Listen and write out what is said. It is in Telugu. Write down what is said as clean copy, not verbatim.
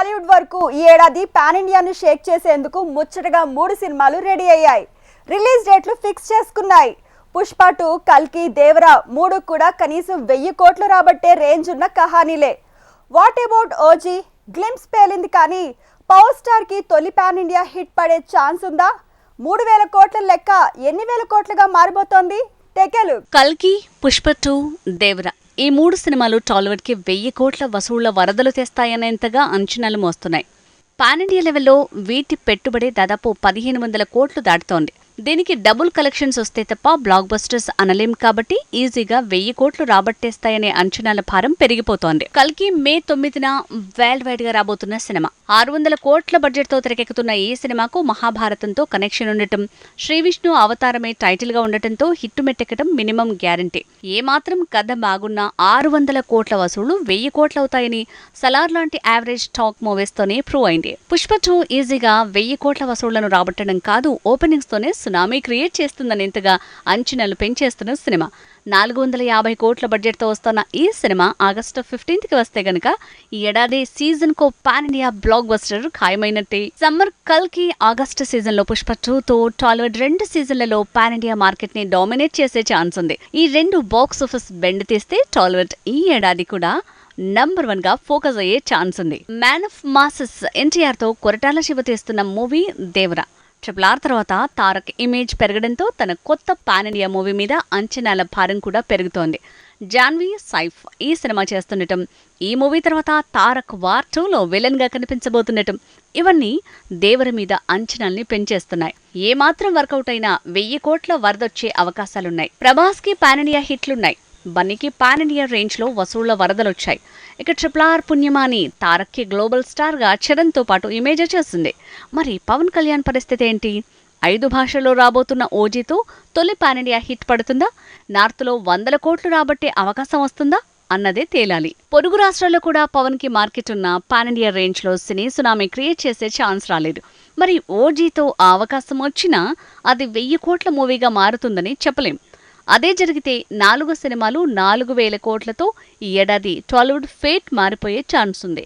టాలీవుడ్ వరకు ఈ ఏడాది పాన్ ఇండియాను షేక్ చేసేందుకు ముచ్చటగా 3 సినిమాలు రెడీ అయ్యాయి. రిలీజ్ డేట్లు ఫిక్స్ చేసుకున్నాయి. పుష్ప 2, కల్కి, దేవరా 3 కూడా కనీసం 1000 కోట్లు రాబట్టే రేంజ్ ఉన్న కహానీలే. What about OG? గ్లింప్స్ పేలింది కానీ పవర్ స్టార్ కి తొలి పాన్ ఇండియా హిట్ పడే ఛాన్స్ ఉందా? 3000 కోట్ల లెక్క ఎన్ని వేల కోట్లుగా మారిపోతోంది? టెకెలు. కల్కి, పుష్ప 2, దేవరా ఈ 3 సినిమాలు టాలీవుడ్ కి 1000 కోట్ల వసూళ్ల వరదలు తెస్తాయనేంతగా అంచనాలు మోస్తున్నాయి. పాన్ ఇండియా లెవెల్లో వీటి పెట్టుబడి దాదాపు 1500 కోట్లు దాటుతోంది. దీనికి డబుల్ కలెక్షన్స్ వస్తే తప్ప బ్లాక్ బస్టర్స్ అనలేం కాబట్టి ఈజీగా 1000 కోట్లు రాబట్టేస్తాయనే అంచనాల భారం పెరిగిపోతోంది. కల్కి మే 9న వరల్డ్ వైడ్ గా రాబోతున్న సినిమా. 600 కోట్ల బడ్జెట్ తో తెరకెక్కుతున్న ఈ సినిమాకు మహాభారతంతో కనెక్షన్ ఉండటం, శ్రీ విష్ణు అవతారమే టైటిల్ గా ఉండటంతో హిట్టు మెట్టెక్కడం మినిమం గ్యారంటీ. ఏమాత్రం కథ బాగున్నా 600 కోట్ల వసూళ్లు 1000 కోట్లవుతాయని సలార్ లాంటి యావరేజ్ టాక్ మూవీస్ తోనే ప్రూవ్ అయింది. పుష్ప 2 ఈజీగా 1000 కోట్ల వసూళ్లను రాబట్టడం కాదు, ఓపెనింగ్స్ తోనే సునామీ క్రియేట్ చేస్తుందనేంతగా అంచనాలు పెంచేస్తున్న సినిమా. 450 కోట్ల బడ్జెట్ తో వస్తున్న ఈ సినిమా ఆగస్టు 15కి వస్తే గనక ఈ ఏడాది సీజన్ కో పాన్ ఇండియా బ్లాక్ బస్టర్ ఖాయమైనట్టే. సమ్మర్ కల్కి, ఆగస్టు సీజన్ లో పుష్ప 2తో టాలీవుడ్ 2 సీజన్లలో పాన్ ఇండియా మార్కెట్ ని డామినేట్ చేసే ఛాన్స్ ఉంది. ఈ 2 బాక్స్ ఆఫీస్ బెండ్ తీస్తే టాలీవుడ్ ఈ ఏడాది కూడా నంబర్ 1 గా ఫోకస్ అయ్యే ఛాన్స్ ఉంది. మ్యాన్ ఆఫ్ మాసెస్ ఎన్టీఆర్ తో కొరటాల శివ తీస్తున్న మూవీ దేవరా. RRR తర్వాత తారక్ ఇమేజ్ పెరగడంతో తన కొత్త పాన్ ఇండియా మూవీ మీద అంచనాల భారం కూడా పెరుగుతోంది. జాన్వీ, సైఫ్ ఈ సినిమా చేస్తుండటం, ఈ మూవీ తర్వాత తారక్ వార్ 2లో విలన్ గా కనిపించబోతుండటం ఇవన్నీ దేవర మీద అంచనాల్ని పెంచేస్తున్నాయి. ఏమాత్రం వర్కౌట్ అయినా 1000 కోట్ల వరదొచ్చే అవకాశాలున్నాయి. ప్రభాస్ కి పాన్ ఇండియా హిట్లున్నాయి. బన్నీకి పాన్ ఇండియా రేంజ్ లో వసూళ్ల వరదలొచ్చాయి. ఇక RRR పుణ్యమాని తారక్ కి గ్లోబల్ స్టార్ గా చరణ్ తో పాటు ఇమేజ్ వచ్చేసింది. మరి పవన్ కళ్యాణ్ పరిస్థితి ఏంటి? 5 భాషల్లో రాబోతున్న ఓజీతో తొలి పాన్ ఇండియా హిట్ పడుతుందా? నార్త్ లో 100 కోట్లు రాబట్టే అవకాశం వస్తుందా అన్నదే తేలాలి. పొరుగు రాష్ట్రాల్లో కూడా పవన్ కి మార్కెట్ ఉన్న పాన్ ఇండియా రేంజ్ లో సినీ సునామీ క్రియేట్ చేసే ఛాన్స్ రాలేదు. మరి ఓజీతో ఆ అవకాశం వచ్చినా అది 1000 కోట్ల మూవీగా మారుతుందని చెప్పలేం. అదే జరిగితే 4 సినిమాలు 4000 కోట్లతో ఈ ఏడాది టాలీవుడ్ ఫేట్ మారిపోయే ఛాన్స్ ఉంది.